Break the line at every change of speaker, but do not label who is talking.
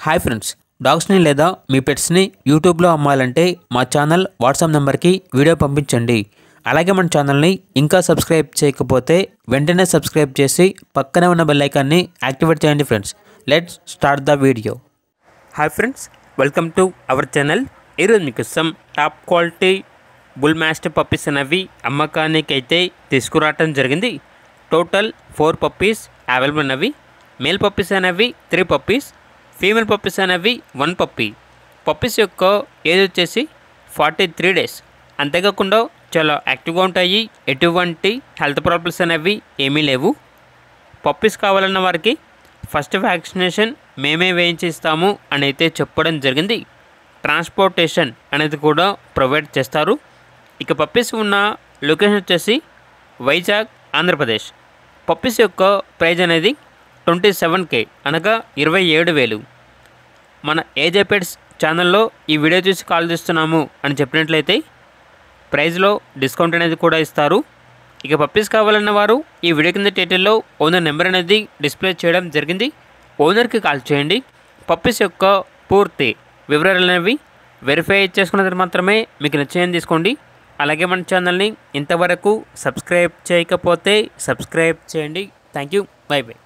Hi friends, డాగ్స్ని లేదా మీ పెట్స్ని యూట్యూబ్లో అమ్మాలంటే మా ఛానల్ వాట్సాప్ నెంబర్కి వీడియో పంపించండి. అలాగే మన ఛానల్ని ఇంకా సబ్స్క్రైబ్ చేయకపోతే వెంటనే సబ్స్క్రైబ్ చేసి పక్కనే ఉన్న బెల్ ఐకాన్ని యాక్టివేట్ చేయండి friends. Let's start the video. Hi friends, welcome to our channel. ఈరోజు మీకోసం top quality bull mastiff puppies అనేవి అమ్మకానికి అయితే తీసుకురావటం జరిగింది. టోటల్ 4 పప్పీస్ అవైలబుల్ ఉన్నవి. మేల్ పప్పీస్ అనేవి 3 పప్పీస్, ఫీమేల్ పప్పీస్ అనేవి 1 పప్పీ. పప్పీస్ యొక్క ఏజ్ వచ్చేసి 43 డేస్. అంతేకాకుండా చాలా యాక్టివ్గా ఉంటాయి. ఎటువంటి హెల్త్ ప్రాబ్లమ్స్ అనేవి ఏమీ లేవు. పప్పీస్ కావాలన్న వారికి ఫస్ట్ వ్యాక్సినేషన్ మేమే వేయించి ఇస్తాము అని అయితే చెప్పడం జరిగింది. ట్రాన్స్పోర్టేషన్ అనేది కూడా ప్రొవైడ్ చేస్తారు. ఇక పప్పీస్ ఉన్న లొకేషన్ వచ్చేసి వైజాగ్, ఆంధ్రప్రదేశ్. పప్పీస్ యొక్క ప్రైజ్ అనేది 27K అనగా 27,000. మన ఏజే పెట్స్ ఛానల్లో ఈ వీడియో చూసి కాల్ చేస్తున్నాము అని చెప్పినట్లయితే ప్రైజ్లో డిస్కౌంట్ అనేది కూడా ఇస్తారు. ఇక పప్పీస్ కావాలన్న వారు ఈ వీడియో కింద టైటిల్లో ఓనర్ నెంబర్ అనేది డిస్ప్లే చేయడం జరిగింది. ఓనర్కి కాల్ చేయండి. పప్పీస్ యొక్క పూర్తి వివరాలు అనేవి వెరిఫై చేసుకున్న తర్వాత మాత్రమే మీకు నచ్చేయని తీసుకోండి. అలాగే మన ఛానల్ని ఇంతవరకు సబ్స్క్రైబ్ చేయకపోతే సబ్స్క్రైబ్ చేయండి. Thank you. By by.